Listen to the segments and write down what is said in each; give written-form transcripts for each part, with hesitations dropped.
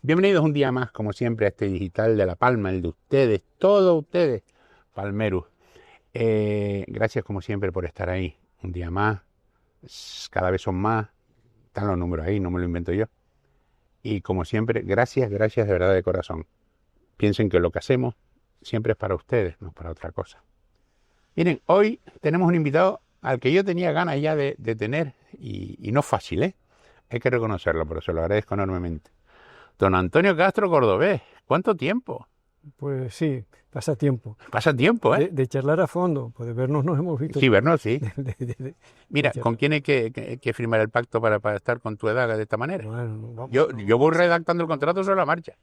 Bienvenidos un día más, como siempre, a este Digital de La Palma, el de ustedes, todos ustedes, Palmeros. Gracias, como siempre, por estar ahí un día más. Cada vez son más, están los números ahí, no me lo invento yo. Y como siempre, gracias de verdad de corazón. Piensen que lo que hacemos siempre es para ustedes, no para otra cosa. Miren, hoy tenemos un invitado al que yo tenía ganas ya de tener, y no es fácil, ¿eh? Hay que reconocerlo, pero se lo agradezco enormemente. Don Antonio Castro Cordobés, ¿cuánto tiempo? Pues sí, pasa tiempo. Pasa tiempo, ¿eh? De charlar a fondo, pues de vernos nos hemos visto. Sí, vernos, sí. de Mira, charlar. ¿con quién hay que firmar el pacto para estar con tu edad de esta manera? Bueno, vamos, Yo voy redactando el contrato sobre la marcha.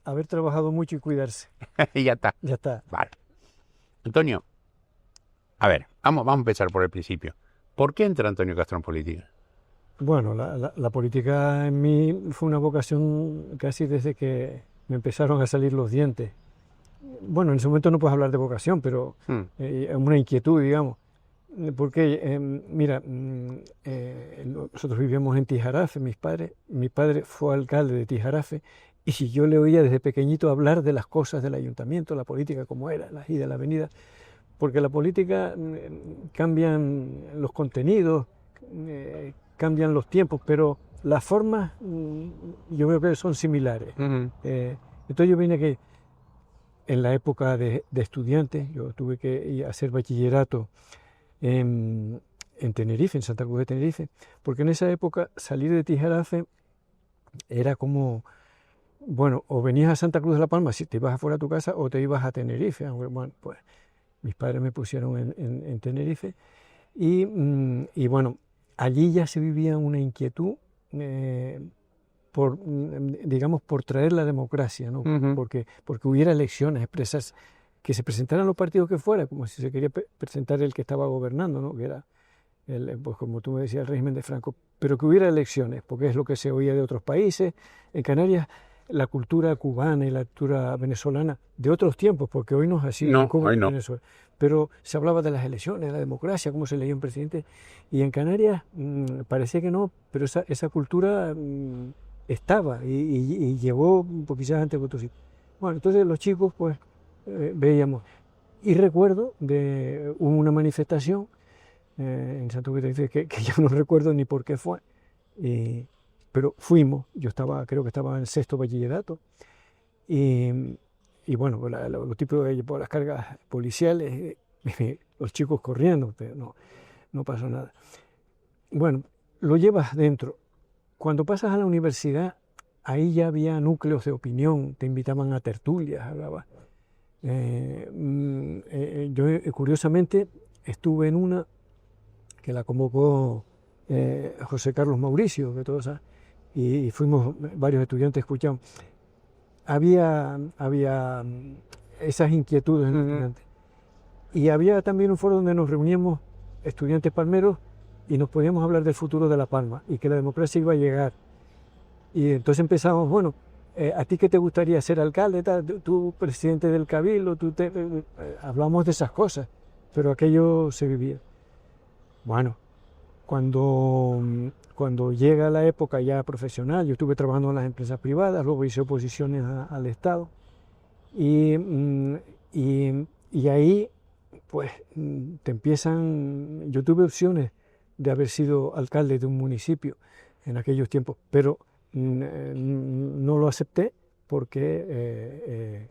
haber trabajado mucho y cuidarse. Y ya está. Ya está. Vale. Antonio, a ver, vamos a empezar por el principio. ¿Por qué entra Antonio Castro en política? Bueno, la política en mí fue una vocación casi desde que me empezaron a salir los dientes. Bueno, en ese momento no puedes hablar de vocación, pero una inquietud, digamos. Porque, mira, nosotros vivíamos en Tijarafe, mi padre fue alcalde de Tijarafe, y si yo le oía desde pequeñito hablar de las cosas del ayuntamiento, la política como era, las idas, la avenida, porque la política cambian los contenidos, cambian los tiempos, pero las formas yo creo que son similares. Entonces yo vine aquí en la época de estudiante, yo tuve que hacer bachillerato en Tenerife, en Santa Cruz de Tenerife, porque en esa época salir de Tijarafe era como, bueno, o venías a Santa Cruz de la Palma si te ibas afuera de tu casa o te ibas a Tenerife. Bueno, pues mis padres me pusieron en Tenerife y bueno, allí ya se vivía una inquietud digamos, por traer la democracia, ¿no? Porque hubiera elecciones expresas, que se presentaran los partidos que fuera, como si se quería presentar el que estaba gobernando, ¿no? Que era, pues como tú me decías, el régimen de Franco, pero que hubiera elecciones, porque es lo que se oía de otros países. En Canarias, la cultura cubana y la cultura venezolana de otros tiempos, porque hoy no es así, No, en Cuba hoy y en no. Venezuela, pero se hablaba de las elecciones, de la democracia, cómo se elegía un presidente, y en Canarias parecía que no, pero esa cultura estaba y llegó quizás antes que otros sitios. Bueno, entonces los chicos pues veíamos, y recuerdo hubo una manifestación en Santo Cruz que yo no recuerdo ni por qué fue, pero fuimos, creo que estaba en sexto bachillerato, y bueno, lo típico de por las cargas policiales, los chicos corriendo, pero no pasó nada. Bueno, lo llevas dentro. Cuando pasas a la universidad, ahí ya había núcleos de opinión, te invitaban a tertulias, hablabas. Yo curiosamente estuve en una que la convocó José Carlos Mauricio, que todos saben, y fuimos varios estudiantes, escuchamos. Había esas inquietudes en los estudiantes. Y había también un foro donde nos reuníamos estudiantes palmeros y nos podíamos hablar del futuro de La Palma y que la democracia iba a llegar. Y entonces empezamos, bueno, ¿a ti qué te gustaría ser alcalde? Tú presidente del cabildo, hablamos de esas cosas, pero aquello se vivía. Bueno, cuando llega la época ya profesional, yo estuve trabajando en las empresas privadas, luego hice oposiciones al Estado, y ahí pues te empiezan, yo tuve opciones de haber sido alcalde de un municipio en aquellos tiempos, pero no lo acepté porque,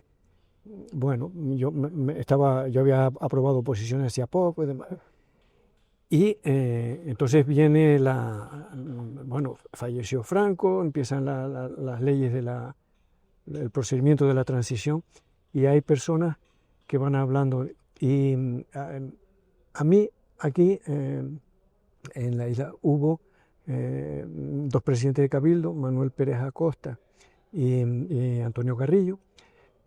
bueno, yo había aprobado oposiciones hacía poco y demás. Y entonces viene bueno, falleció Franco, empiezan las leyes del procedimiento de la transición y hay personas que van hablando. Y a mí aquí en la isla hubo dos presidentes de Cabildo, Manuel Pérez Acosta y Antonio Carrillo,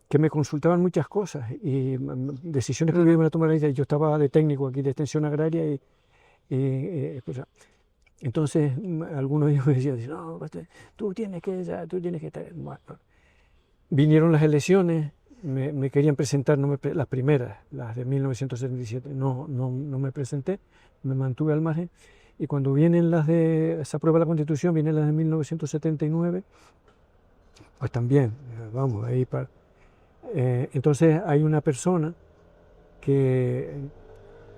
que me consultaban muchas cosas y decisiones que iban a tomar. Yo estaba de técnico aquí de extensión agraria pues, entonces algunos de ellos me decían, no, tú tienes que estar. Bueno, vinieron las elecciones, me querían presentar, las primeras, las de 1977, no me presenté, me mantuve al margen. Y cuando vienen se aprueba la Constitución, vienen las de 1979, Pues también, vamos, ahí para... entonces hay una persona que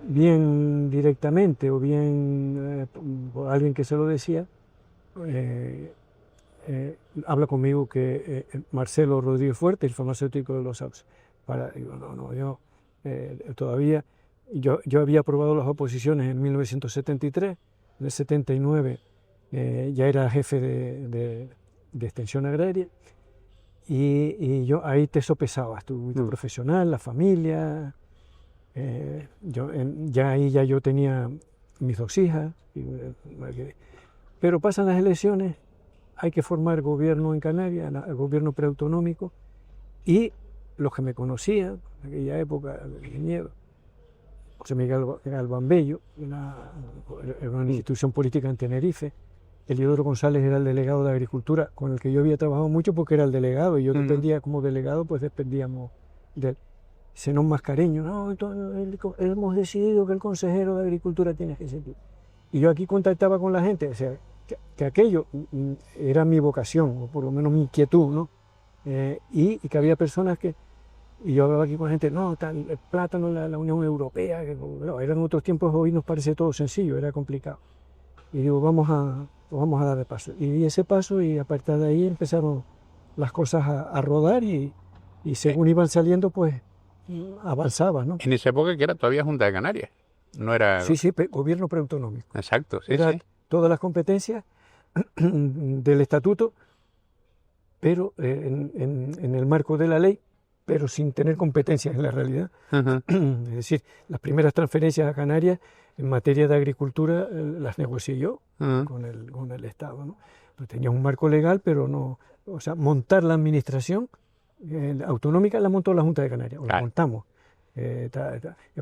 bien directamente o bien por alguien que se lo decía, habla conmigo que Marcelo Rodríguez Fuerte, el farmacéutico de los Sauces. Digo, no, yo todavía, yo había aprobado las oposiciones en 1973, en el 79 ya era jefe de extensión agraria, y yo ahí te sopesabas, tu profesional, la familia, ya yo tenía mis 2 hijas, pero pasan las elecciones, hay que formar gobierno en Canarias, el gobierno preautonómico, y los que me conocían en aquella época, el ingeniero José Miguel Galván Bello, era una institución política en Tenerife. Eliodoro González era el delegado de Agricultura, con el que yo había trabajado mucho porque era el delegado, y yo dependía como delegado, pues dependíamos de él. Zenón Mascareño, no, hemos decidido que el consejero de Agricultura tiene que ser. Y yo aquí contactaba con la gente, o sea, que aquello era mi vocación, o por lo menos mi inquietud, ¿no? Y que había personas que, y yo hablaba aquí con la gente, no, tal, el plátano, la Unión Europea, no, eran otros tiempos, hoy nos parece todo sencillo, era complicado. Y digo, vamos a dar el paso. Y di ese paso, y a partir de ahí empezaron las cosas a rodar, y según iban saliendo, pues avanzaba, ¿no? En esa época que era todavía Junta de Canarias, no era... Sí, gobierno preautonómico. Exacto, sí, Era sí. todas las competencias del estatuto, pero en el marco de la ley, pero sin tener competencias en la realidad. Es decir, las primeras transferencias a Canarias en materia de agricultura las negocié yo con el Estado, ¿no? Pues tenía un marco legal, pero no, o sea, montar la administración autonómica la montó la Junta de Canarias, o la montamos.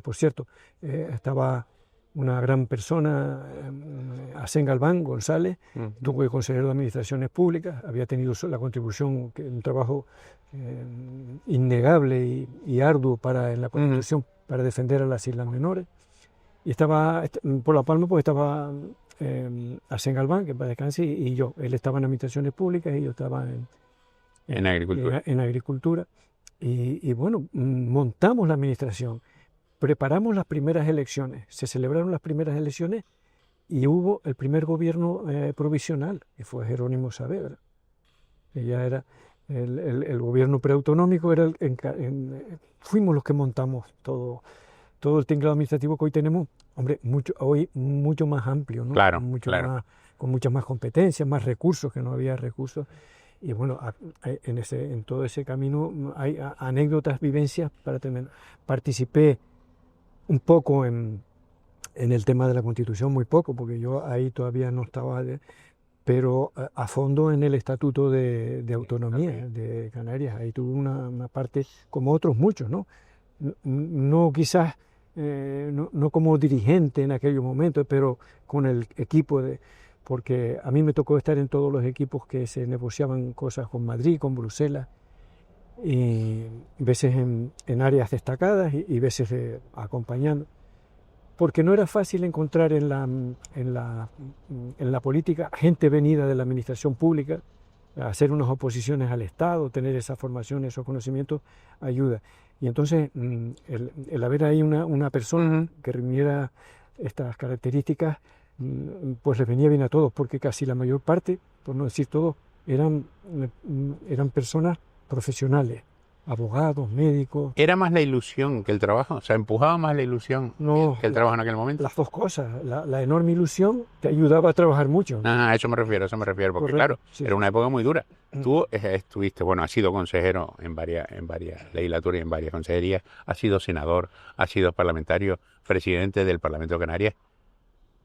Por cierto, estaba una gran persona, Asén Galván González, tuvo consejero de Administraciones Públicas, había tenido la contribución, un trabajo innegable y arduo en la Constitución para defender a las Islas Menores. Y estaba por La Palma, pues estaba Asén Galván, que para descanse, y yo. Él estaba en Administraciones Públicas y yo estaba en Agricultura. En Agricultura. Y bueno, montamos la administración. Preparamos las primeras elecciones, se celebraron las primeras elecciones y hubo el primer gobierno provisional, que fue Jerónimo Saavedra. Ya era el gobierno preautonómico, fuimos los que montamos todo el tinglado administrativo que hoy tenemos, hombre, hoy mucho más amplio, ¿no? Claro, con muchas más competencias, más recursos, que no había recursos. Y bueno, en todo ese camino hay anécdotas, vivencias para tener. Participé un poco en el tema de la Constitución, muy poco, porque yo ahí todavía no estaba, pero a fondo en el Estatuto de Autonomía de Canarias. Ahí tuve una parte, como otros muchos, ¿no? No quizás, no como dirigente en aquellos momentos, pero con el equipo porque a mí me tocó estar en todos los equipos que se negociaban cosas con Madrid, con Bruselas, y veces en áreas destacadas y veces acompañando, porque no era fácil encontrar en la política gente venida de la administración pública. Hacer unas oposiciones al Estado, tener esa formación, esos conocimientos, ayuda. Y entonces el haber ahí una persona que reuniera estas características, pues les venía bien a todos, porque casi la mayor parte, por no decir todos, eran personas profesionales, abogados, médicos. ¿Era más la ilusión que el trabajo? O sea, ¿empujaba más la ilusión que el trabajo en aquel momento? Las dos cosas. La enorme ilusión te ayudaba a trabajar mucho. A eso me refiero, porque correcto, claro, sí, era una época muy dura. Tú estuviste, bueno, has sido consejero en varias legislaturas y en varias consejerías, has sido senador, has sido parlamentario, presidente del Parlamento de Canarias.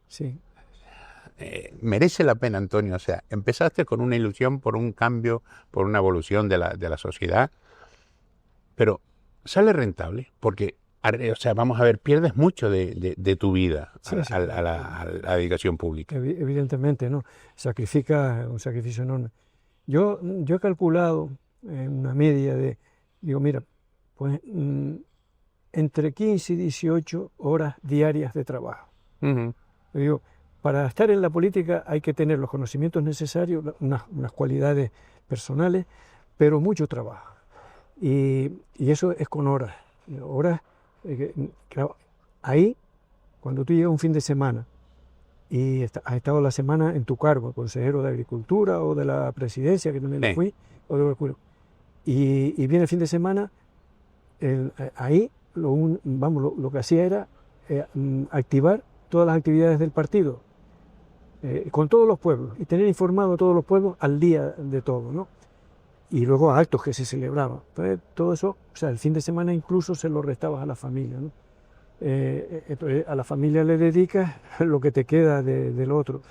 Sí. Merece la pena, Antonio, o sea, empezaste con una ilusión por un cambio, por una evolución de la sociedad, pero sale rentable, porque, o sea, vamos a ver, pierdes mucho de tu vida a la dedicación pública. Evidentemente, ¿no? Sacrifica un sacrificio enorme. Yo he calculado una media digo, mira, pues entre 15 y 18 horas diarias de trabajo. Digo, para estar en la política hay que tener los conocimientos necesarios, unas cualidades personales, pero mucho trabajo. Y eso es con horas. Horas, claro, ahí, cuando tú llegas un fin de semana y has estado la semana en tu cargo, consejero de Agricultura o de la Presidencia, que también lo fui, o de, y viene el fin de semana, ahí lo que hacía era activar todas las actividades del partido, con todos los pueblos, y tener informado a todos los pueblos al día de todo, ¿no? Y luego a actos que se celebraban. Entonces, todo eso, o sea, el fin de semana incluso se lo restabas a la familia, ¿no? A la familia le dedicas lo que te queda del otro.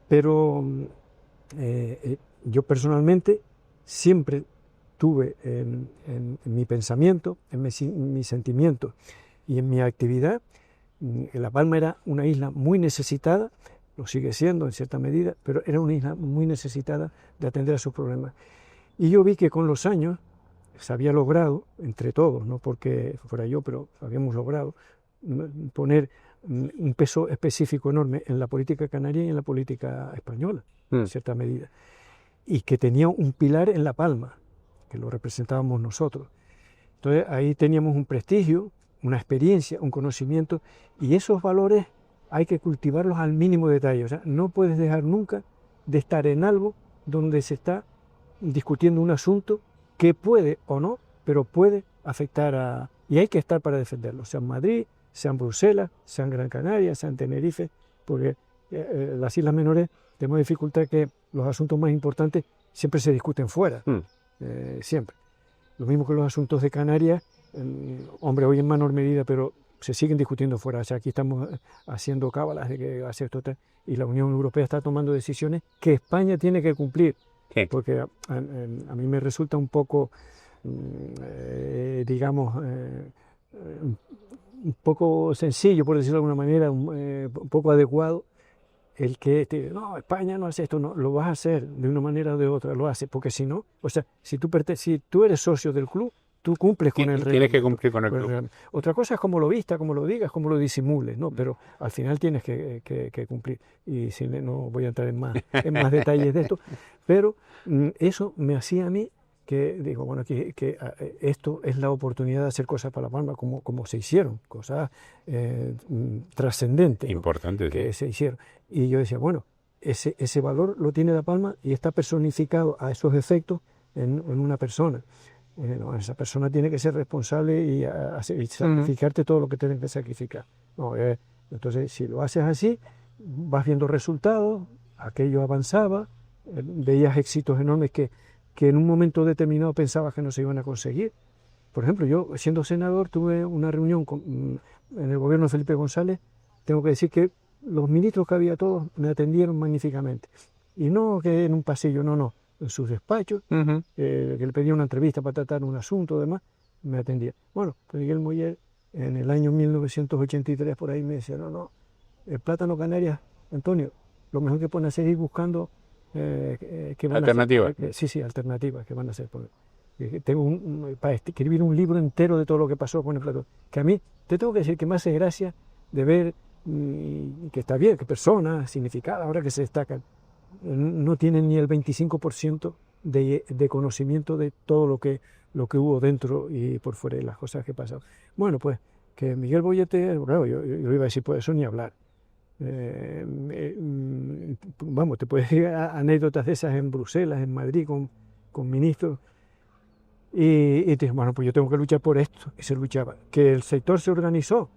Pero yo personalmente siempre tuve en mi pensamiento, en mis sentimientos y en mi actividad, La Palma era una isla muy necesitada, lo sigue siendo en cierta medida, pero era una isla muy necesitada de atender a sus problemas. Y yo vi que con los años se había logrado, entre todos, no porque fuera yo, pero habíamos logrado poner un peso específico enorme en la política canaria y en la política española, en cierta medida. Y que tenía un pilar en La Palma, que lo representábamos nosotros. Entonces ahí teníamos un prestigio, una experiencia, un conocimiento, y esos valores hay que cultivarlos al mínimo detalle. O sea, no puedes dejar nunca de estar en algo donde se está discutiendo un asunto que puede o no, pero puede afectar y hay que estar para defenderlo, sea en Madrid, sea en Bruselas, sea en Gran Canaria, sea en Tenerife, porque las islas menores tenemos dificultad que los asuntos más importantes siempre se discuten fuera, siempre. Lo mismo que los asuntos de Canarias, hombre, hoy en menor medida, pero se siguen discutiendo fuera. O sea, aquí estamos haciendo cábalas de que va a ser total, y la Unión Europea está tomando decisiones que España tiene que cumplir. Sí. Porque a mí me resulta un poco, digamos, un poco sencillo, por decirlo de alguna manera, un poco adecuado, el que no, España no hace esto, no, lo vas a hacer de una manera o de otra, lo hace, porque si no, o sea, si tú eres socio del club, tú cumples con el reglamento. Tienes que cumplir con el club. Otra cosa es cómo lo vistas, cómo lo digas, cómo lo disimules, ¿no? Pero al final tienes que cumplir. Y si no voy a entrar en más detalles de esto, pero eso me hacía a mí que digo, bueno, que esto es la oportunidad de hacer cosas para La Palma como se hicieron, cosas trascendentes. Importantes. Que se hicieron. Y yo decía, bueno, ese valor lo tiene La Palma y está personificado a esos efectos en una persona. No, esa persona tiene que ser responsable y sacrificarte todo lo que tienes que sacrificar. No, entonces, si lo haces así, vas viendo resultados, aquello avanzaba, veías éxitos enormes que en un momento determinado pensabas que no se iban a conseguir. Por ejemplo, yo, siendo senador, tuve una reunión en el gobierno de Felipe González. Tengo que decir que los ministros que había todos me atendieron magníficamente. Y no que en un pasillo, no. En sus despachos, que le pedía una entrevista para tratar un asunto, demás, me atendía. Bueno, pues Miguel Moller, en el año 1983, por ahí me decía, no, el plátano Canarias, Antonio, lo mejor que pueden hacer es ir buscando alternativas. Sí, alternativas que van a hacer. Tengo para escribir un libro entero de todo lo que pasó con el plátano, que a mí, te tengo que decir que me hace gracia de ver que está bien, que personas significadas, ahora que se destacan, no tienen ni el 25% de conocimiento de todo lo que hubo dentro y por fuera de las cosas que pasaron. Bueno, pues que Miguel Boyete, claro, yo iba a decir, pues eso ni hablar. Vamos, te puedes ir a anécdotas de esas en Bruselas, en Madrid, con ministros. Y te dije, bueno, pues yo tengo que luchar por esto. Y se luchaba. Que el sector se organizó.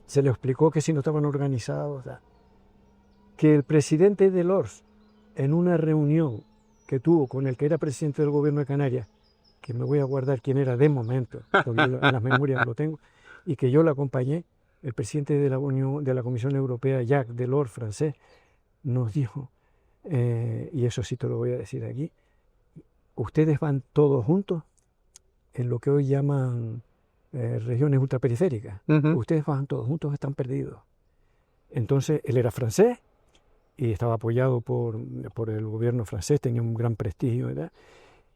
Se le explicó que si no estaban organizados. Que el presidente de Delors, en una reunión que tuvo con el que era presidente del gobierno de Canarias, que me voy a guardar quién era de momento, porque en las memorias lo tengo, y que yo la acompañé, el presidente de la Comisión Europea, Jacques Delors, francés, nos dijo, y eso sí te lo voy a decir aquí, ustedes van todos juntos en lo que hoy llaman regiones ultraperiféricas. Ustedes van todos juntos, están perdidos. Entonces, él era francés, y estaba apoyado por el gobierno francés, tenía un gran prestigio, ¿verdad?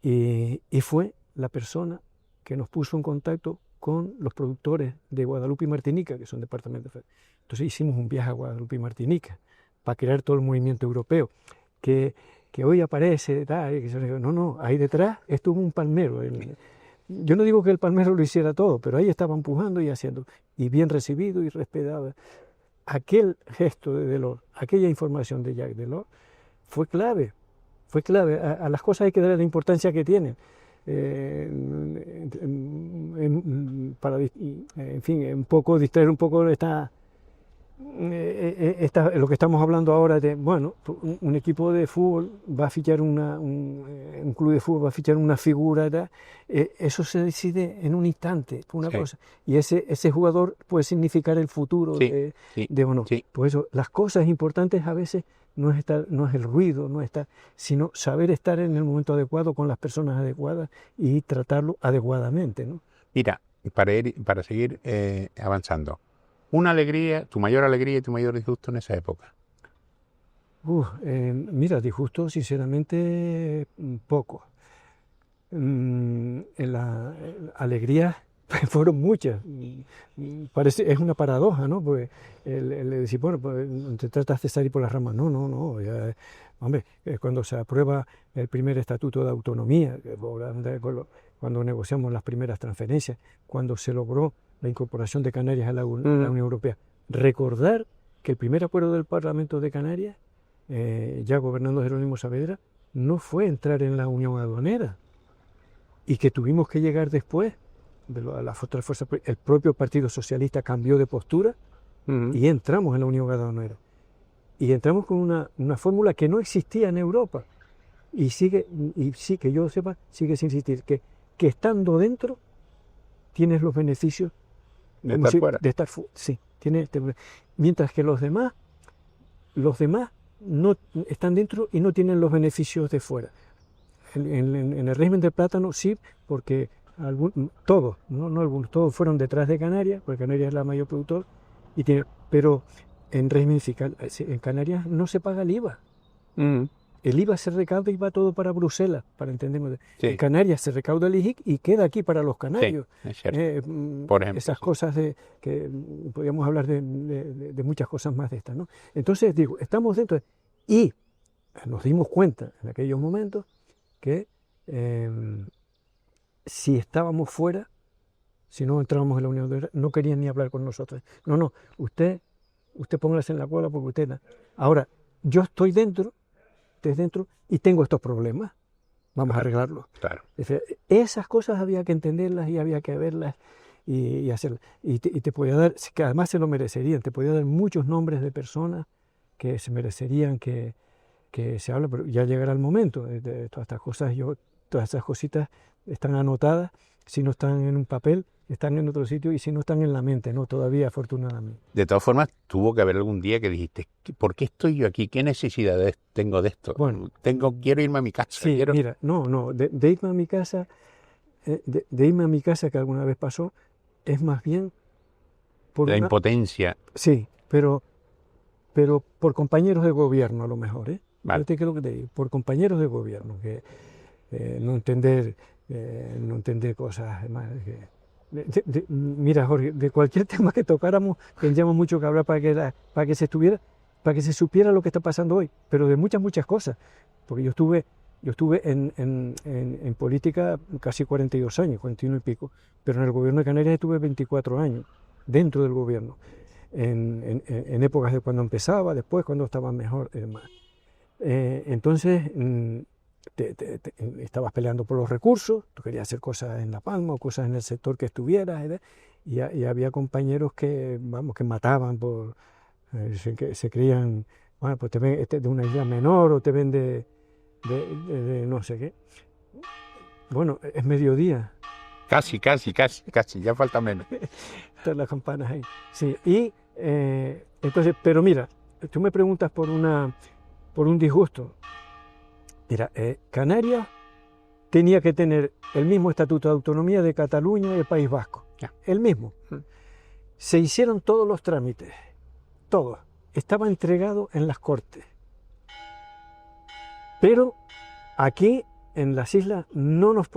Y fue la persona que nos puso en contacto con los productores de Guadalupe y Martinica, que son departamentos. Entonces hicimos un viaje a Guadalupe y Martinica para crear todo el movimiento europeo, que que hoy aparece, tal, no, ahí detrás estuvo un palmero. Yo no digo que el palmero lo hiciera todo, pero ahí estaba empujando y haciendo, y bien recibido y respetado. Aquel gesto de Delors, aquella información de Jacques Delors, fue clave. A las cosas hay que darle la importancia que tienen. Para, en fin, un poco distraer un poco lo que estamos hablando ahora de, bueno, un equipo de fútbol va a fichar un club de fútbol va a fichar una figura, eso se decide en un instante, una cosa, y ese jugador puede significar el futuro de o no. Por eso, las cosas importantes a veces no es el ruido, sino saber estar en el momento adecuado con las personas adecuadas y tratarlo adecuadamente, ¿no? Mira, para seguir avanzando, una alegría, tu mayor alegría y tu mayor disgusto en esa época. Mira, disgusto sinceramente poco. Las alegrías fueron muchas. Es una paradoja, ¿no? Pues el decir, bueno, pues te tratas de salir por las ramas. No. Hombre, cuando se aprueba el primer estatuto de autonomía, cuando negociamos las primeras transferencias, cuando se logró la incorporación de Canarias a la Unión Europea. Recordar que el primer acuerdo del Parlamento de Canarias, ya gobernando Jerónimo Saavedra, no fue entrar en la Unión Aduanera, y que tuvimos que llegar después de las otras fuerzas. El propio Partido Socialista cambió de postura y entramos en la Unión Aduanera. Y entramos con una fórmula que no existía en Europa. Y sí, que yo sepa, sigue sin existir, que estando dentro tienes los beneficios de estar fuera. Sí, mientras que los demás no están dentro y no tienen los beneficios de fuera. En el régimen del plátano sí, porque todos fueron detrás de Canarias, porque Canarias es la mayor productor, pero en régimen fiscal, en Canarias no se paga el IVA. El IVA se recauda y va todo para Bruselas, para entendernos. Sí. En Canarias se recauda el IJIC y queda aquí para los canarios. Sí, es cierto. Por ejemplo, esas cosas que podríamos hablar de muchas cosas más de estas, ¿no? Entonces, digo, estamos dentro y nos dimos cuenta en aquellos momentos que si estábamos fuera, si no entrábamos en la Unión Europea, no querían ni hablar con nosotros. No, usted póngase en la cola porque usted... Ahora, yo estoy dentro y tengo estos problemas, vamos a arreglarlos. Claro. Esas cosas había que entenderlas y había que verlas y hacerlas. Y te podía dar, que además se lo merecerían, te podía dar muchos nombres de personas que se merecerían que se hable, pero ya llegará el momento. De todas estas cosas, todas esas cositas están anotadas, si no están en un papel, están en otro sitio, y si no están en la mente, no, todavía afortunadamente. De todas formas, tuvo que haber algún día que dijiste, ¿por qué estoy yo aquí? ¿Qué necesidad tengo de esto? Bueno, quiero irme a mi casa. Sí, mira, de irme a mi casa, de irme a mi casa, que alguna vez pasó, es más bien por la impotencia. Sí, pero por compañeros de gobierno a lo mejor, ¿eh? Vale. ¿Qué es lo que te digo? Por compañeros de gobierno, que no entender cosas más. Mira, Jorge, de cualquier tema que tocáramos tendríamos mucho que hablar para que se supiera lo que está pasando hoy, pero de muchas cosas, porque yo estuve en política casi 42 años, 41 y pico, pero en el gobierno de Canarias estuve 24 años dentro del gobierno, en épocas de cuando empezaba, después cuando estaba mejor y demás. Entonces estabas peleando por los recursos, tú querías hacer cosas en La Palma o cosas en el sector que estuvieras, y había compañeros que mataban se creían, bueno, pues te ven de una isla menor o te ven de no sé qué. Bueno, es mediodía. Casi, ya falta menos. Están las campanas ahí. Sí, y entonces, pero mira, tú me preguntas por un disgusto. Mira, Canarias tenía que tener el mismo estatuto de autonomía de Cataluña y el País Vasco. El mismo. Se hicieron todos los trámites. Todo. Estaba entregado en las Cortes. Pero aquí, en las islas, no nos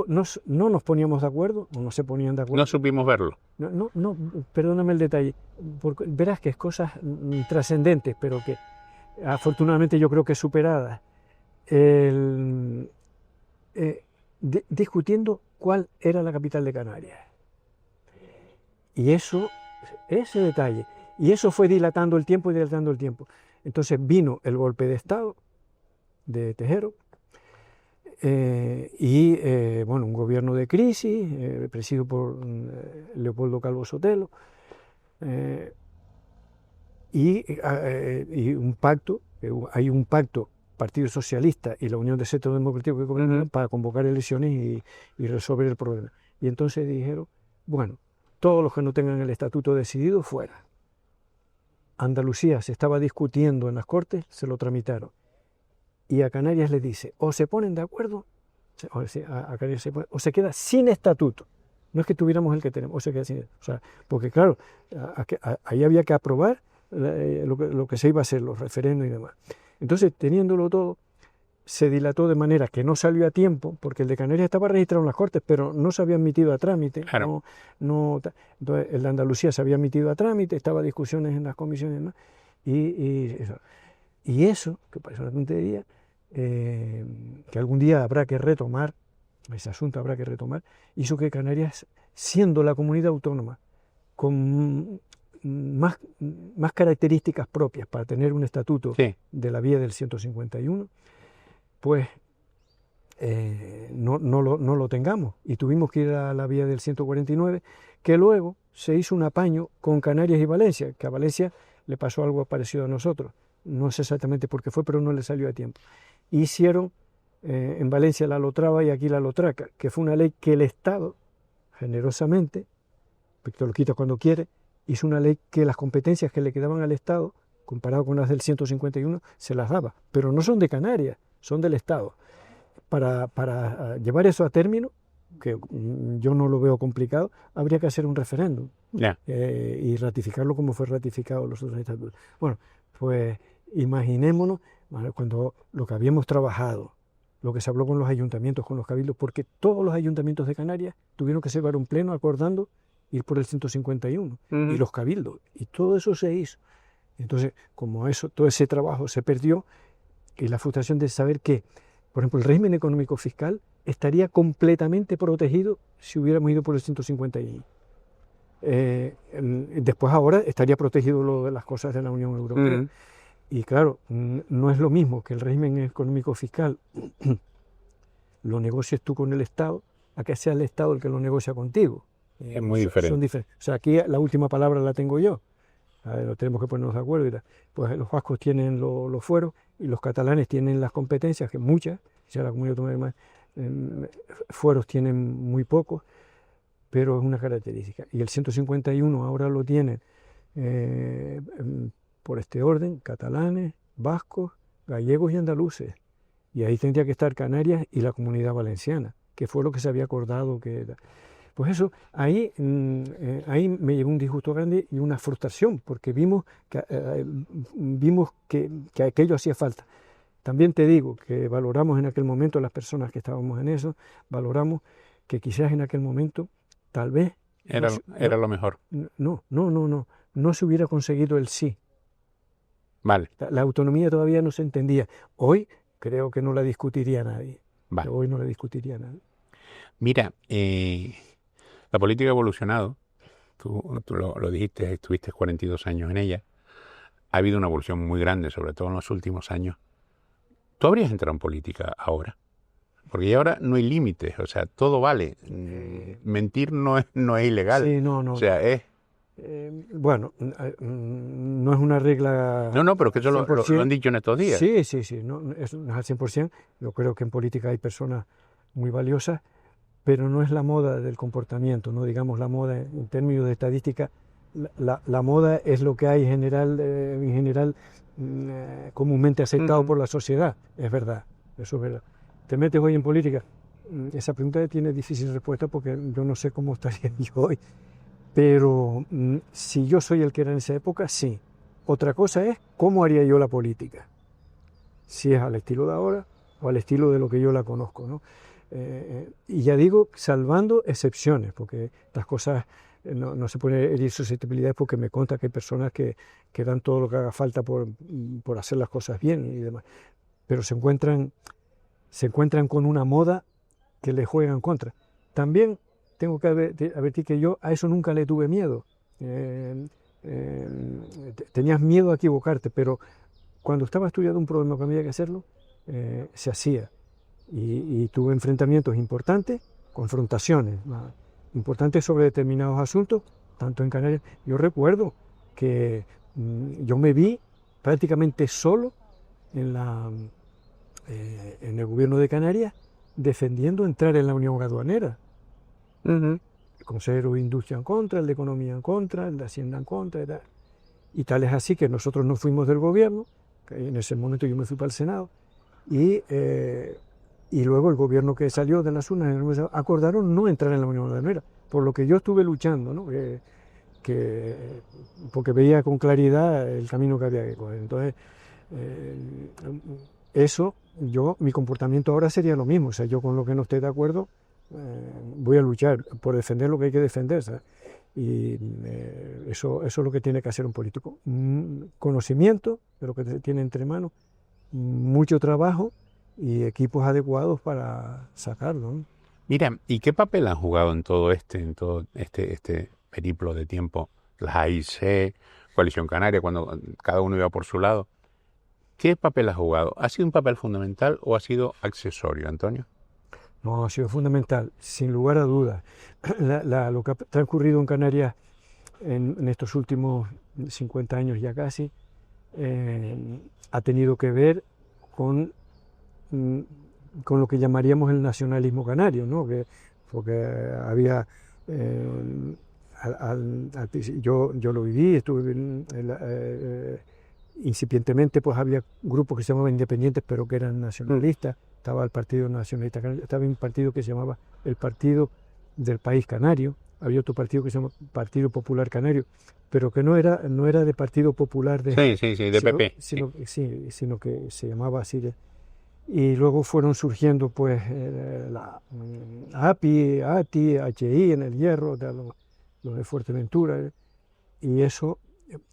poníamos de acuerdo, o no se ponían de acuerdo. No supimos verlo. No, perdóname el detalle. Verás que es cosas trascendentes, pero que afortunadamente yo creo que superadas. discutiendo cuál era la capital de Canarias. Y ese detalle, y eso fue dilatando el tiempo. Entonces vino el golpe de Estado de Tejero, un gobierno de crisis, presidido por Leopoldo Calvo Sotelo, y un pacto, hay un pacto Partido Socialista y la Unión de Centro Democrático para convocar elecciones y resolver el problema. Y entonces dijeron, bueno, todos los que no tengan el estatuto decidido, fuera. Andalucía se estaba discutiendo en las Cortes, se lo tramitaron. Y a Canarias les dice, o se ponen de acuerdo, o se queda sin estatuto. No es que tuviéramos el que tenemos, o se queda sin. O sea, porque claro, ahí había que aprobar lo que se iba a hacer, los referendos y demás. Entonces, teniéndolo todo, se dilató de manera que no salió a tiempo, porque el de Canarias estaba registrado en las Cortes, pero no se había admitido a trámite. Claro. Entonces, el de Andalucía se había admitido a trámite, estaba discusiones en las comisiones y demás. Y eso, que parece una tontería, que algún día habrá que retomar, ese asunto habrá que retomar, hizo que Canarias, siendo la comunidad autónoma con más características propias para tener un estatuto de la vía del 151, pues no lo tengamos. Y tuvimos que ir a la vía del 149, que luego se hizo un apaño con Canarias y Valencia, que a Valencia le pasó algo parecido a nosotros. No sé exactamente por qué fue, pero no le salió a tiempo. Hicieron en Valencia la Lotrava y aquí la Lotraca, que fue una ley que el Estado, generosamente, porque te lo quita cuando quiere, hizo una ley que las competencias que le quedaban al Estado, comparado con las del 151, se las daba. Pero no son de Canarias, son del Estado. Para llevar eso a término, que yo no lo veo complicado, habría que hacer un referéndum y ratificarlo como fue ratificado los otros estatutos. Bueno, pues imaginémonos cuando lo que habíamos trabajado, lo que se habló con los ayuntamientos, con los cabildos, porque todos los ayuntamientos de Canarias tuvieron que celebrar un pleno acordando ir por el 151, y los cabildos, y todo eso se hizo. Entonces, como todo ese trabajo se perdió, y la frustración de saber que, por ejemplo, el régimen económico fiscal estaría completamente protegido si hubiéramos ido por el 151. Después ahora estaría protegido lo de las cosas de la Unión Europea. Y claro, no es lo mismo que el régimen económico fiscal lo negocies tú con el Estado, a que sea el Estado el que lo negocia contigo. Es muy diferente. Son diferentes. O sea, aquí la última palabra la tengo yo. Tenemos que ponernos de acuerdo y tal. Pues los vascos tienen los fueros y los catalanes tienen las competencias, que muchas, ya la comunidad autónoma fueros tienen muy pocos, pero es una característica. Y el 151 ahora lo tienen por este orden, catalanes, vascos, gallegos y andaluces. Y ahí tendría que estar Canarias y la Comunidad Valenciana, que fue lo que se había acordado que... Pues eso, ahí me llegó un disgusto grande y una frustración, porque vimos que aquello hacía falta. También te digo que valoramos en aquel momento, las personas que estábamos en eso, valoramos que quizás en aquel momento, tal vez... Era lo mejor. No se hubiera conseguido el sí. Vale. La autonomía todavía no se entendía. Hoy creo que no la discutiría nadie. Vale. Hoy no la discutiría nadie. Mira, la política ha evolucionado. Tú lo dijiste, estuviste 42 años en ella. Ha habido una evolución muy grande, sobre todo en los últimos años. ¿Tú habrías entrado en política ahora? Porque ya ahora no hay límites, o sea, todo vale. Mentir no es ilegal. Sí, no. O sea, es... bueno, no es una regla... No, pero que eso lo han dicho en estos días. Sí, no es al 100%. Yo creo que en política hay personas muy valiosas, pero no es la moda del comportamiento, no digamos la moda en términos de estadística. La moda es lo que hay en general comúnmente aceptado por la sociedad, es verdad, eso es verdad. Te metes hoy en política, esa pregunta tiene difícil respuesta porque yo no sé cómo estaría yo hoy, pero si yo soy el que era en esa época, sí. Otra cosa es cómo haría yo la política, si es al estilo de ahora o al estilo de lo que yo la conozco, ¿no? Y ya digo, salvando excepciones, porque estas cosas no se puede herir susceptibilidades, porque me consta que hay personas que dan todo lo que haga falta por hacer las cosas bien y demás, pero se encuentran se encuentran con una moda que le juegan contra. También tengo que advertir que yo a eso nunca le tuve miedo. Tenías miedo a equivocarte, pero cuando estaba estudiando un problema que había que hacerlo, se hacía. Y tuve enfrentamientos importantes, confrontaciones importantes sobre determinados asuntos, tanto en Canarias. Yo recuerdo que yo me vi prácticamente solo en el gobierno de Canarias defendiendo entrar en la Unión Aduanera. El Consejo de Industria en contra, el de Economía en contra, el de Hacienda en contra. Y tal es así que nosotros nos fuimos del gobierno, que en ese momento yo me fui para el Senado, y luego el gobierno que salió de las urnas acordaron no entrar en la Unión Aduanera, por lo que yo estuve luchando, ¿no? Porque veía con claridad el camino que había que coger. Entonces, mi comportamiento ahora sería lo mismo. O sea, yo con lo que no esté de acuerdo, voy a luchar por defender lo que hay que defender, ¿sabes? Y eso es lo que tiene que hacer un político. Conocimiento de lo que tiene entre manos, mucho trabajo y equipos adecuados para sacarlo, ¿no? Mira, ¿y qué papel han jugado en todo este periplo de tiempo las AIC, Coalición Canaria, cuando cada uno iba por su lado? ¿Qué papel ha jugado? ¿Ha sido un papel fundamental o ha sido accesorio, Antonio? No, ha sido fundamental, sin lugar a dudas. Lo que ha transcurrido en Canarias en estos últimos 50 años ya casi, ha tenido que ver con lo que llamaríamos el nacionalismo canario, ¿no? Porque había, yo lo viví, estuve incipientemente, pues había grupos que se llamaban independientes, pero que eran nacionalistas. Estaba el Partido Nacionalista Canario, estaba un partido que se llamaba el Partido del País Canario, había otro partido que se llama Partido Popular Canario, pero que no era de Partido Popular de PP. Sino que se llamaba así. Y luego fueron surgiendo pues la API, ATI, HI en el Hierro, los de Fuerteventura, y eso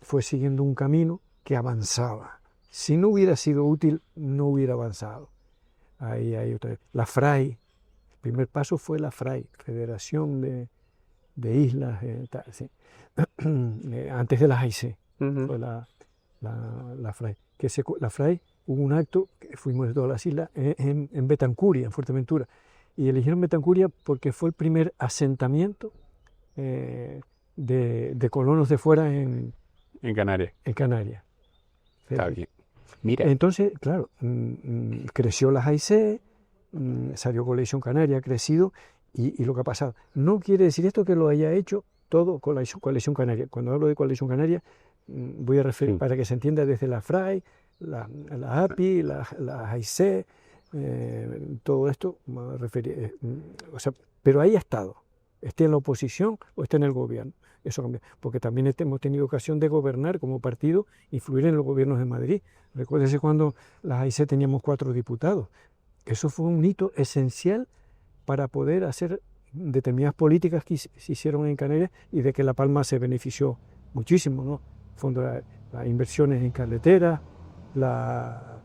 fue siguiendo un camino que avanzaba. Si no hubiera sido útil, no hubiera avanzado. Ahí hay otra. La FRAI, el primer paso fue la FRAI, Federación de Islas, sí. Antes de las AIC, fue la FRAI. La FRAI hubo un acto, que fuimos de todas las islas, en Betancuria, en Fuerteventura, y eligieron Betancuria porque fue el primer asentamiento de colonos de fuera en Canarias. En Canarias. Está bien. Mira. Entonces, claro, creció la AIC, salió Coalición Canaria, ha crecido, y lo que ha pasado. No quiere decir esto que lo haya hecho todo con la Coalición Canaria. Cuando hablo de Coalición Canaria, voy a referir, para que se entienda, desde la FRAI, la API, la AIC, todo esto, o sea, pero ahí ha estado, esté en la oposición o esté en el gobierno. Eso cambia, porque también hemos tenido ocasión de gobernar como partido, influir en los gobiernos de Madrid. Recuérdese cuando las AIC teníamos 4 diputados. Eso fue un hito esencial para poder hacer determinadas políticas que se hicieron en Canarias y de que La Palma se benefició muchísimo, ¿no? Fondo de las inversiones en carreteras, la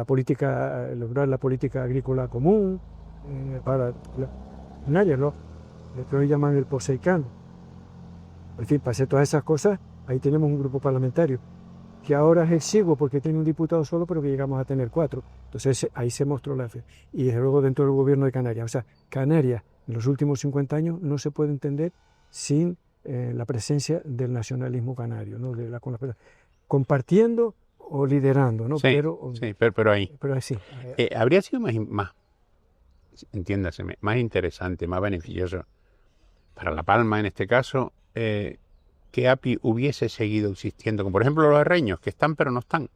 política, lograr la política agrícola común para Canarias, ¿no? Lo que llaman el POSEICAN. En fin, para hacer todas esas cosas, ahí tenemos un grupo parlamentario que ahora es exiguo porque tiene un diputado solo, pero que llegamos a tener 4. Entonces ahí se mostró la fe. Y desde luego dentro del gobierno de Canarias. O sea, Canarias en los últimos 50 años no se puede entender sin la presencia del nacionalismo canario, ¿no? Compartiendo o liderando, ¿no? Sí, pero ahí. Pero así. Habría sido más, entiéndaseme, más interesante, más beneficioso para La Palma en este caso, que API hubiese seguido existiendo, como por ejemplo los herreños, que están pero no están.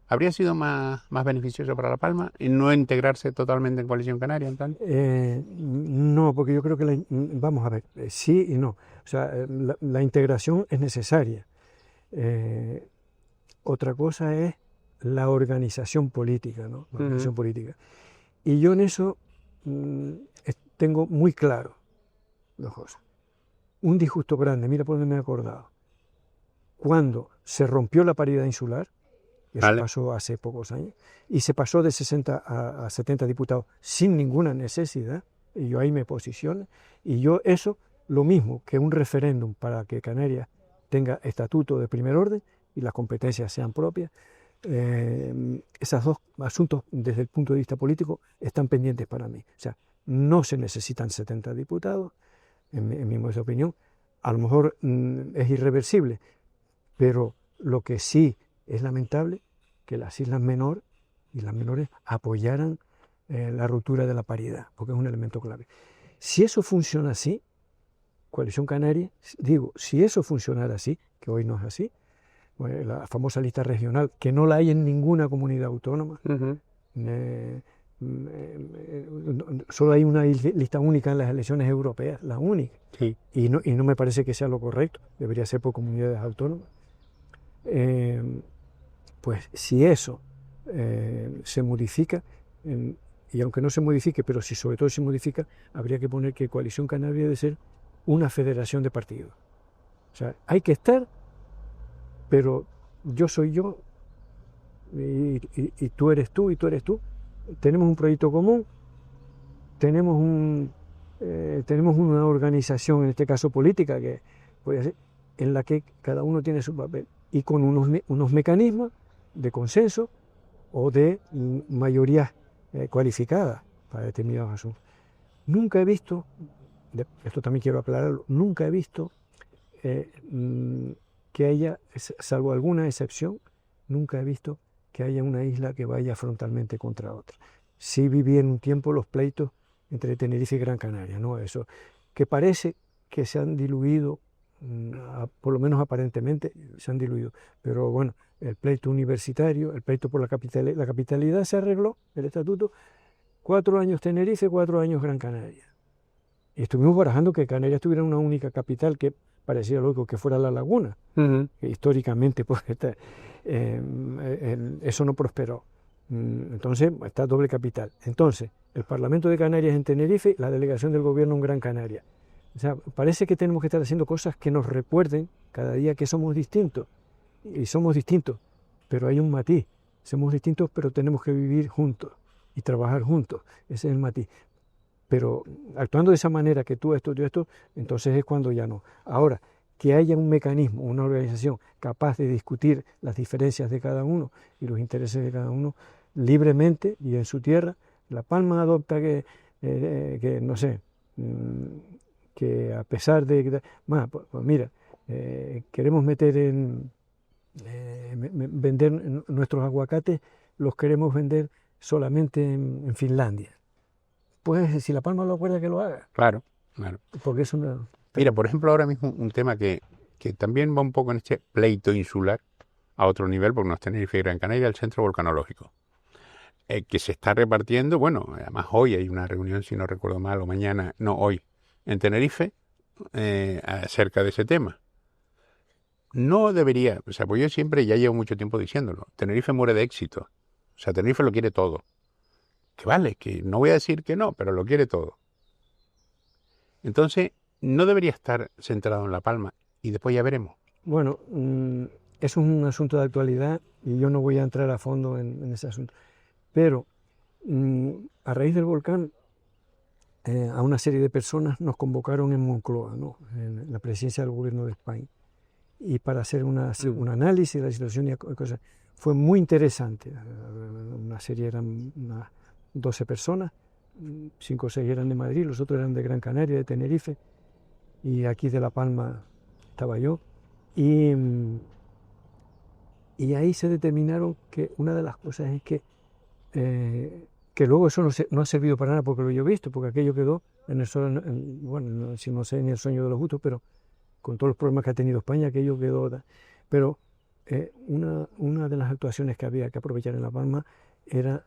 ¿Habría sido más beneficioso para La Palma en no integrarse totalmente en Coalición Canaria, Antonio? No, porque yo creo que, vamos a ver, sí y no. O sea, la integración es necesaria. Otra cosa es la organización política, ¿no? La organización política. Y yo en eso tengo muy claro 2 cosas. Un disgusto grande, mira por dónde me he acordado. Cuando se rompió la paridad insular, Y eso Vale. pasó hace pocos años. Y se pasó de 60 a 70 diputados sin ninguna necesidad. Y yo ahí me posiciono. Y yo eso, lo mismo que un referéndum para que Canarias tenga estatuto de primer orden y las competencias sean propias, esos dos asuntos desde el punto de vista político están pendientes para mí. O sea, no se necesitan 70 diputados, en mi modesta opinión. A lo mejor es irreversible, pero lo que sí es lamentable que las islas menores y las menores apoyaran la ruptura de la paridad, porque es un elemento clave. Si eso funciona así, Coalición Canaria, digo, si eso funcionara así, que hoy no es así, bueno, la famosa lista regional, que no la hay en ninguna comunidad autónoma, solo hay una lista única en las elecciones europeas, la única, Sí. y no me parece que sea lo correcto, debería ser por comunidades autónomas. Pues si eso se modifica, y aunque no se modifique, pero si sobre todo se modifica, habría que poner que Coalición Canaria debe ser una federación de partidos. O sea, hay que estar, pero yo soy yo, y tú eres tú, y tú eres tú. Tenemos un proyecto común, tenemos una organización, en este caso política, que puede ser, en la que cada uno tiene su papel, y con unos mecanismos de consenso o de mayoría cualificada para determinados asuntos. Nunca he visto, esto también quiero aclararlo, nunca he visto que haya, salvo alguna excepción, nunca he visto que haya una isla que vaya frontalmente contra otra. Sí viví en un tiempo los pleitos entre Tenerife y Gran Canaria, ¿no? Eso, que parece que se han diluido, por lo menos aparentemente se han diluido, pero bueno, el pleito universitario, el pleito por la capitalidad se arregló, el estatuto, 4 años Tenerife, 4 años Gran Canaria. Y estuvimos barajando que Canarias tuviera una única capital, que parecía lógico que fuera La Laguna, que históricamente pues, eso no prosperó. Entonces está doble capital. Entonces, el Parlamento de Canarias en Tenerife, la delegación del gobierno en Gran Canaria. O sea, parece que tenemos que estar haciendo cosas que nos recuerden cada día que somos distintos. Y somos distintos, pero hay un matiz. Somos distintos, pero tenemos que vivir juntos y trabajar juntos. Ese es el matiz. Pero actuando de esa manera, que tú esto, entonces es cuando ya no. Ahora, que haya un mecanismo, una organización capaz de discutir las diferencias de cada uno y los intereses de cada uno libremente y en su tierra. La Palma adopta que no sé, que a pesar de... pues mira, queremos vender nuestros aguacates, los queremos vender solamente en Finlandia. Pues si La Palma lo acuerda, que lo haga. Claro, claro. Porque es una... Mira, por ejemplo, ahora mismo un tema que también va un poco en este pleito insular a otro nivel, porque no es Tenerife y Gran Canaria, el centro volcanológico, que se está repartiendo. Bueno, además hoy hay una reunión, si no recuerdo mal, o mañana, no, hoy, en Tenerife, acerca de ese tema. No debería, o sea, pues yo siempre, ya llevo mucho tiempo diciéndolo, Tenerife muere de éxito. O sea, Tenerife lo quiere todo. Que vale, que no voy a decir que no, pero lo quiere todo. Entonces, no debería estar centrado en La Palma y después ya veremos. Bueno, eso es un asunto de actualidad y yo no voy a entrar a fondo en ese asunto. Pero a raíz del volcán, a una serie de personas nos convocaron en Moncloa, ¿no? En la presidencia del gobierno de España, y para hacer un análisis de la situación y cosas. Fue muy interesante. Una serie eran unas 12 personas, 5 o 6 eran de Madrid, los otros eran de Gran Canaria, de Tenerife, y aquí de La Palma estaba yo. Y ahí se determinaron que una de las cosas es que luego eso no ha servido para nada, porque lo he visto, porque aquello quedó en el sueño, bueno, si no sé, en el sueño de los justos, pero con todos los problemas que ha tenido España, aquello quedó. Pero una de las actuaciones que había que aprovechar en La Palma era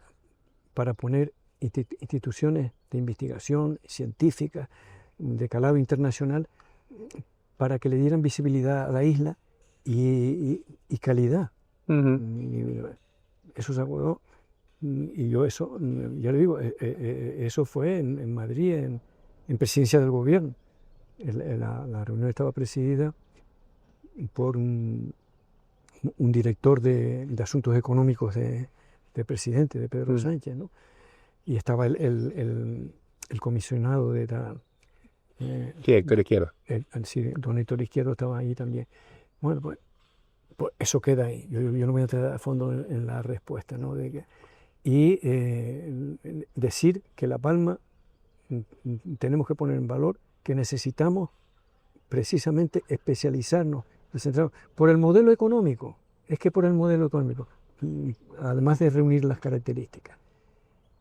para poner instituciones de investigación científica de calado internacional para que le dieran visibilidad a la isla y calidad. Y eso se acordó, y yo eso, ya le digo, eso fue en Madrid, en presidencia del gobierno. La reunión estaba presidida por un un director de asuntos económicos de presidente, de Pedro Sánchez, ¿no? Y estaba el comisionado de la... Sí, Héctor Izquierdo. Sí, don Héctor Izquierdo estaba ahí también. Bueno, pues eso queda ahí. Yo no voy a entrar a fondo en la respuesta, ¿no? Decir que La Palma tenemos que poner en valor que necesitamos precisamente especializarnos, centrarnos por el modelo económico. Es que por el modelo económico, además de reunir las características.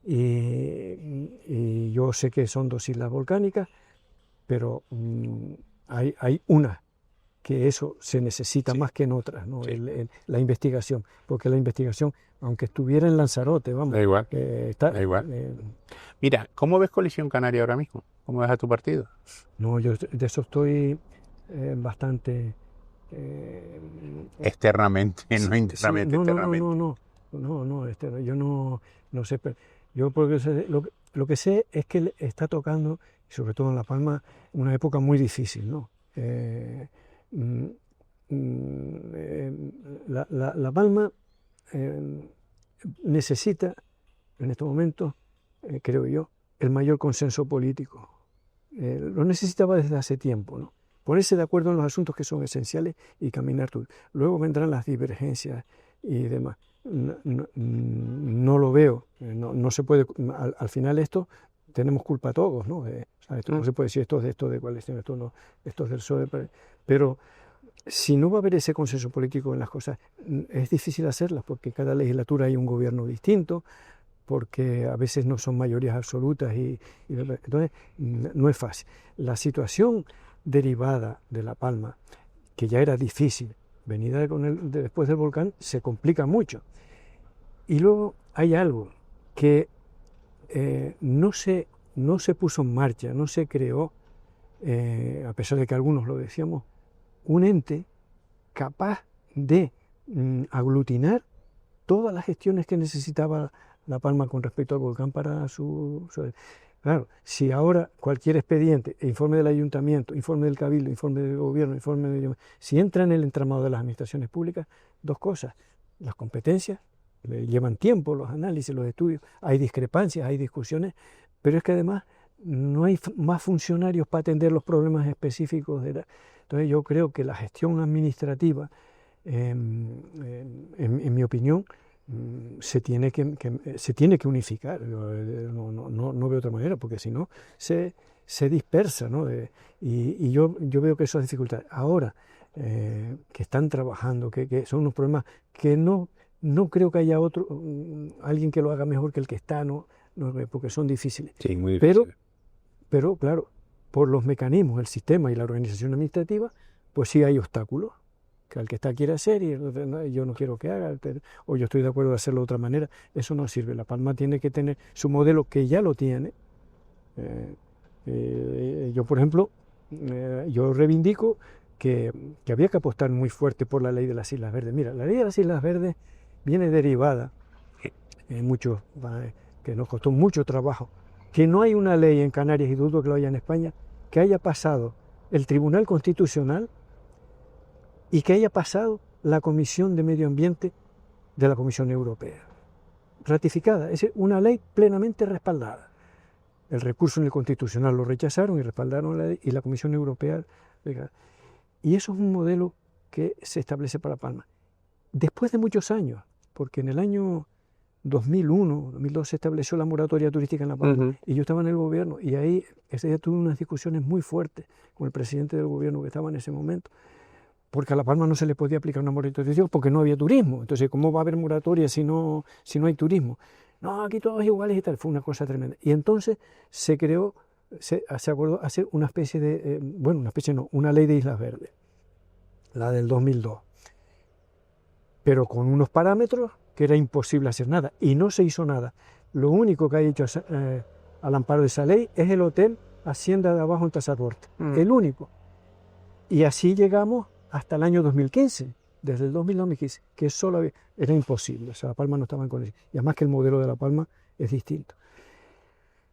Y yo sé que son 2 islas volcánicas, pero hay una que eso se necesita más que en otras, ¿no? Sí. La investigación, porque la investigación, aunque estuviera en Lanzarote, vamos, Da igual. Da igual. Mira, ¿cómo ves Coalición Canaria ahora mismo? ¿Cómo ves a tu partido? No, yo de eso estoy bastante... externamente, no internamente, externamente. No, yo no sé, pero yo porque lo que sé es que está tocando, sobre todo en La Palma, una época muy difícil, ¿no? La Palma necesita en estos momentos, creo yo, el mayor consenso político. Lo necesitaba desde hace tiempo, ¿no? Ponerse de acuerdo en los asuntos que son esenciales y caminar tú. Luego vendrán las divergencias y demás. No lo veo, no se puede, al final esto tenemos culpa todos, ¿no? Esto no se puede decir esto de coalición, esto es del PSOE, pero si no va a haber ese consenso político en las cosas, es difícil hacerlas porque cada legislatura hay un gobierno distinto, porque a veces no son mayorías absolutas y entonces no es fácil. La situación derivada de La Palma, que ya era difícil, venida después del volcán, se complica mucho. Y luego hay algo que no se puso en marcha, no se creó, a pesar de que algunos lo decíamos, un ente capaz de aglutinar todas las gestiones que necesitaba La Palma con respecto al volcán para Claro, si ahora cualquier expediente, informe del ayuntamiento, informe del cabildo, informe del gobierno, si entra en el entramado de las administraciones públicas, 2 cosas, las competencias, llevan tiempo los análisis, los estudios, hay discrepancias, hay discusiones, pero es que además no hay más funcionarios para atender los problemas específicos. Entonces yo creo que la gestión administrativa, en mi opinión, se tiene que unificar. No veo otra manera, porque si no se dispersa, ¿no? Y yo veo que eso es dificultad. Ahora que están trabajando, que son unos problemas que no creo que haya alguien que lo haga mejor que el que está, porque son difíciles. Sí, muy difíciles. Pero claro, por los mecanismos, el sistema y la organización administrativa, pues sí hay obstáculos que el que está quiere hacer y yo no quiero que haga, o yo estoy de acuerdo de hacerlo de otra manera. Eso no sirve. La Palma tiene que tener su modelo, que ya lo tiene. Yo, por ejemplo, yo reivindico que había que apostar muy fuerte por la ley de las Islas Verdes. Mira, la ley de las Islas Verdes viene derivada que nos costó mucho trabajo, que no hay una ley en Canarias, y dudo que lo haya en España, que haya pasado el Tribunal Constitucional y que haya pasado la Comisión de Medio Ambiente de la Comisión Europea. Ratificada, es una ley plenamente respaldada. El recurso en el Constitucional lo rechazaron y respaldaron la ley, y la Comisión Europea. Y eso es un modelo que se establece para Palma. Después de muchos años, porque en el año 2001, 2002 se estableció la moratoria turística en La Palma, y yo estaba en el gobierno, y ahí ese día tuve unas discusiones muy fuertes con el presidente del gobierno que estaba en ese momento, porque a La Palma no se le podía aplicar una moratoria turística porque no había turismo. Entonces, ¿cómo va a haber moratoria si no hay turismo? No, aquí todos iguales y tal. Fue una cosa tremenda. Y entonces se acordó hacer una especie de, una ley de Islas Verdes, la del 2002, pero con unos parámetros que era imposible hacer nada, y no se hizo nada. Lo único que ha hecho al amparo de esa ley es el hotel Hacienda de Abajo en Tazaduarte, el único. Y así llegamos hasta el año 2015, desde el 2015, que solo era imposible. O sea, La Palma no estaba en condiciones. Y además que el modelo de La Palma es distinto.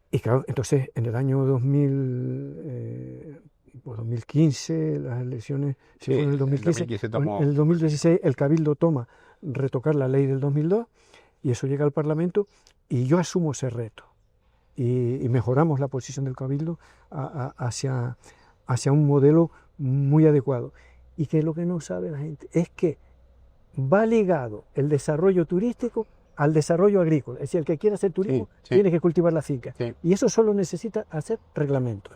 Y claro, entonces en el año 2000, pues 2015, las elecciones, Sí, fue en el 2015, el 2015 tomó... en el 2016 el Cabildo toma retocar la ley del 2002 y eso llega al Parlamento y yo asumo ese reto y mejoramos la posición del Cabildo hacia un modelo muy adecuado. Y que lo que no sabe la gente es que va ligado el desarrollo turístico al desarrollo agrícola. Es decir, el que quiera hacer turismo tiene que cultivar la finca. Y eso solo necesita hacer reglamentos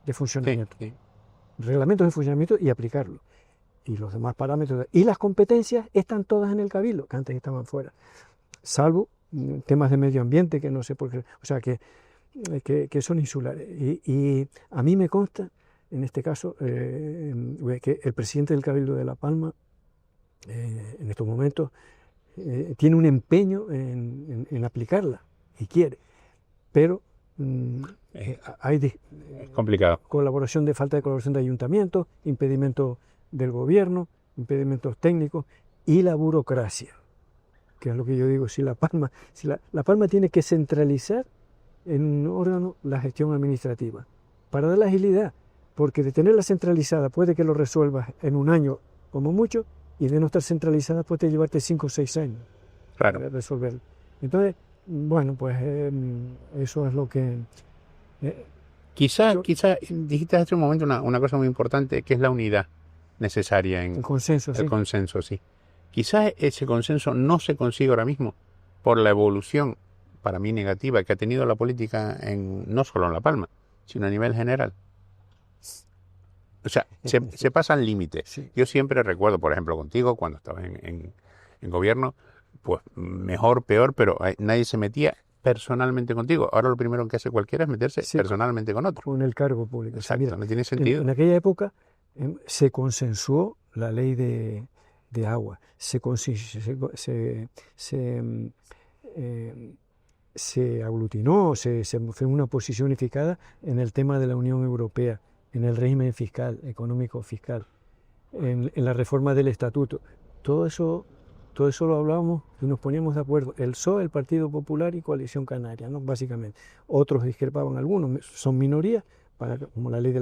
de funcionamiento. Reglamentos de funcionamiento y aplicarlo. Y los demás parámetros. Y las competencias están todas en el Cabildo, que antes estaban fuera. Salvo temas de medio ambiente, que no sé por qué. O sea, que son insulares. Y a mí me consta, en este caso, que el presidente del Cabildo de La Palma, en estos momentos, tiene un empeño en aplicarla y quiere, pero hay es complicado. Falta de colaboración de ayuntamientos, impedimentos del gobierno, impedimentos técnicos y la burocracia, que es lo que yo digo, si La Palma tiene que centralizar en un órgano la gestión administrativa para dar la agilidad, porque de tenerla centralizada puede que lo resuelvas en un año como mucho, y de no estar centralizada puede llevarte 5 o 6 años para resolverlo. Entonces, bueno, pues eso es lo que... Quizá dijiste hace un momento una cosa muy importante, que es la unidad necesaria en el consenso. El consenso, sí. Quizás ese consenso no se consigue ahora mismo por la evolución, para mí negativa, que ha tenido la política no solo en La Palma, sino a nivel general. O sea, se pasan límites. Sí. Yo siempre recuerdo, por ejemplo, contigo, cuando estabas en gobierno, pues mejor, peor, pero nadie se metía personalmente contigo. Ahora lo primero que hace cualquiera es meterse personalmente con otro. Con el cargo público. Exacto, Mira, no tiene sentido. En aquella época se consensuó la ley de agua, se aglutinó, fue una posición unificada en el tema de la Unión Europea, en el régimen fiscal, económico fiscal, en la reforma del estatuto. Todo eso lo hablábamos y nos poníamos de acuerdo. El PSOE, el Partido Popular y Coalición Canaria, ¿no? Básicamente. Otros discrepaban, algunos son minorías, como la ley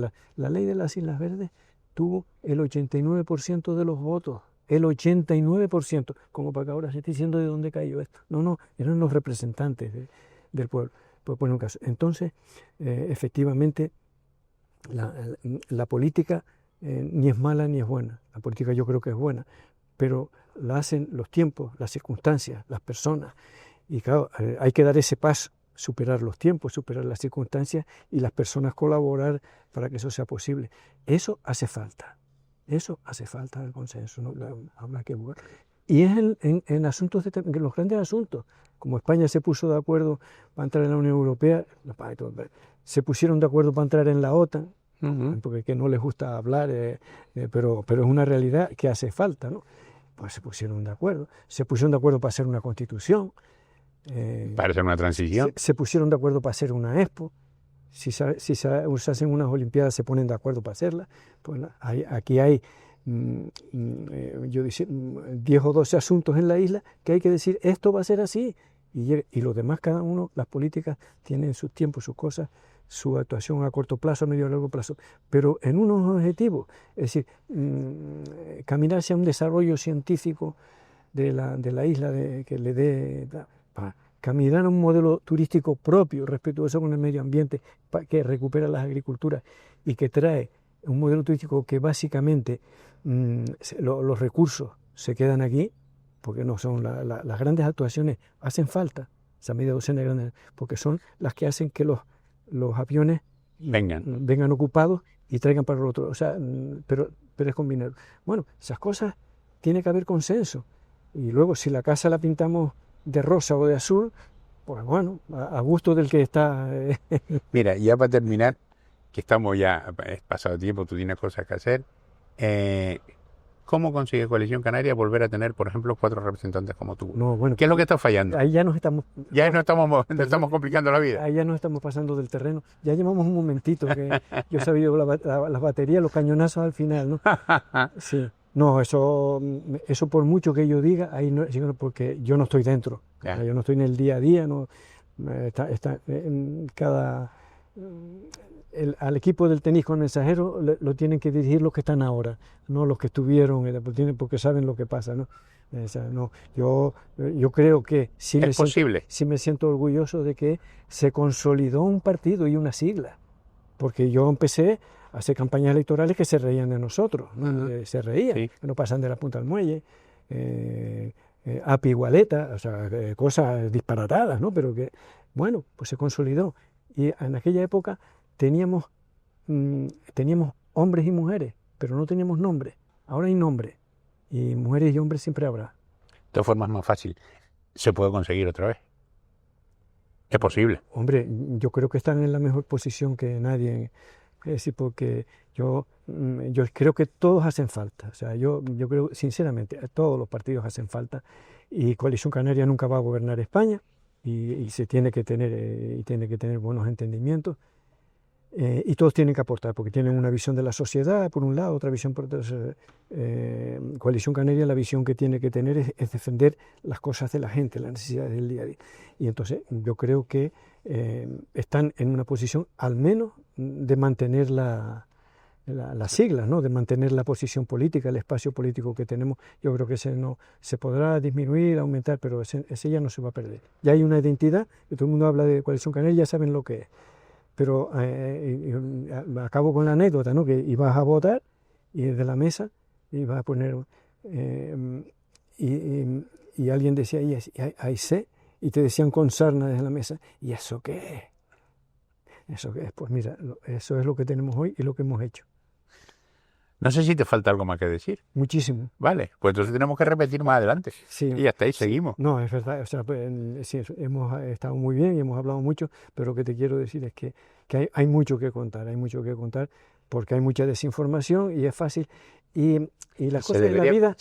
de las Islas Verdes tuvo el 89% de los votos. El 89%, como para que ahora se esté diciendo de dónde cayó esto. No, eran los representantes del pueblo, por poner un caso. Entonces, efectivamente, la política ni es mala ni es buena. La política yo creo que es buena, pero la hacen los tiempos, las circunstancias, las personas. Y claro, hay que dar ese paso, superar los tiempos, superar las circunstancias y las personas colaborar para que eso sea posible. Eso hace falta. Eso hace falta el consenso, ¿no? Habrá que buscar. Y es en asuntos en los grandes asuntos, como España se puso de acuerdo para entrar en la Unión Europea, se pusieron de acuerdo para entrar en la OTAN, porque que no les gusta hablar, pero es una realidad que hace falta, ¿no? Pues se pusieron de acuerdo para hacer una constitución. Para hacer una transición. Se pusieron de acuerdo para hacer una Expo. Si se hacen unas Olimpiadas, se ponen de acuerdo para hacerlas. Pues aquí hay 10 o 12 asuntos en la isla que hay que decir, esto va a ser así. Y los demás, cada uno, las políticas tienen sus tiempos, sus cosas, su actuación a corto plazo, a medio y a largo plazo, pero en unos objetivos. Es decir, caminar hacia un desarrollo científico de la isla que le dé... caminar a un modelo turístico propio, respetuoso con el medio ambiente, que recupera las agriculturas y que trae un modelo turístico que básicamente los recursos se quedan aquí, porque no son las grandes actuaciones, hacen falta, esa media docena de grandes, porque son las que hacen que los aviones vengan ocupados y traigan para el otro. O sea, pero es combinar. Bueno, esas cosas tiene que haber consenso. Y luego, si la casa la pintamos de rosa o de azul, pues bueno, a gusto del que está. Mira, ya para terminar, que estamos ya, es pasado tiempo, tú tienes cosas que hacer, ¿cómo consigue Coalición Canaria volver a tener, por ejemplo, 4 representantes como tú? No, bueno, ¿qué es lo que está fallando? Ahí ya nos estamos... Ya no estamos complicando la vida. Ahí ya nos estamos pasando del terreno. Ya llevamos un momentito que yo he sabido las baterías, los cañonazos al final, ¿no? Sí. No, eso por mucho que yo diga, ahí no, porque yo no estoy dentro. O sea, yo no estoy en el día a día, no está en cada al equipo del Tenisco Mensajero lo tienen que dirigir los que están ahora, no los que estuvieron, porque saben lo que pasa, ¿no? O sea, no, yo creo que sí me siento orgulloso de que se consolidó un partido y una sigla, porque yo empecé a hacer campañas electorales que se reían de nosotros, ¿no? Se reían, sí, que no pasan de la punta al muelle, API igualeta, o sea, cosas disparatadas, ¿no? Pero que, bueno, pues se consolidó. Y en aquella época teníamos hombres y mujeres, pero no teníamos nombre. Ahora hay nombre. Y mujeres y hombres siempre habrá. De todas formas, más fácil. ¿Se puede conseguir otra vez? ¿Es posible? Hombre, yo creo que están en la mejor posición que nadie. Es decir, porque yo creo que todos hacen falta. O sea, yo creo, sinceramente, todos los partidos hacen falta. Y Coalición Canaria nunca va a gobernar España. Y se tiene que tener buenos entendimientos. Y todos tienen que aportar, porque tienen una visión de la sociedad, por un lado, otra visión por otra. Coalición Canaria, la visión que tiene que tener es defender las cosas de la gente, las necesidades del día a día. Y entonces yo creo que están en una posición, al menos, de mantener las siglas, ¿no? De mantener la posición política, el espacio político que tenemos. Yo creo que se podrá disminuir, aumentar, pero ese ya no se va a perder. Ya hay una identidad, que todo el mundo habla de Coalición Canaria, ya saben lo que es. Pero acabo con la anécdota, ¿no? Que ibas a votar y desde la mesa ibas a poner y alguien decía, ahí sé, y te decían con sarna desde la mesa, ¿y eso qué es? ¿Eso qué es? Pues mira, eso es lo que tenemos hoy y lo que hemos hecho. No sé si te falta algo más que decir. Muchísimo. Vale, pues entonces tenemos que repetir más adelante. Sí, y hasta ahí seguimos. No, es verdad. O sea, pues, sí, hemos estado muy bien y hemos hablado mucho, pero lo que te quiero decir es que hay mucho que contar, porque hay mucha desinformación y es fácil. Y las cosas de la vida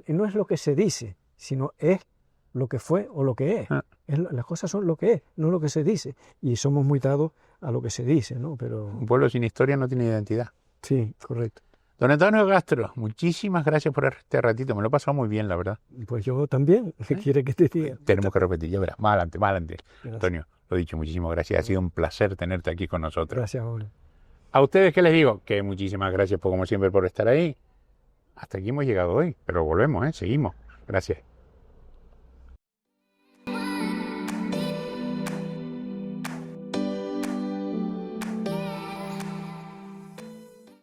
no es lo que se dice, sino es lo que fue o lo que es. Las cosas son lo que es, no lo que se dice. Y somos muy dados a lo que se dice, ¿no? Pero un pueblo sin historia no tiene identidad. Sí, correcto. Don Antonio Castro, muchísimas gracias por este ratito. Me lo he pasado muy bien, la verdad. Pues yo también. ¿Qué quiere que te diga? Tenemos que repetir, ya verás. Más adelante. Gracias. Antonio, lo dicho, muchísimas gracias. Ha sido un placer tenerte aquí con nosotros. Gracias, Julio. A ustedes, ¿qué les digo? Que muchísimas gracias, como siempre, por estar ahí. Hasta aquí hemos llegado hoy, pero volvemos, seguimos. Gracias.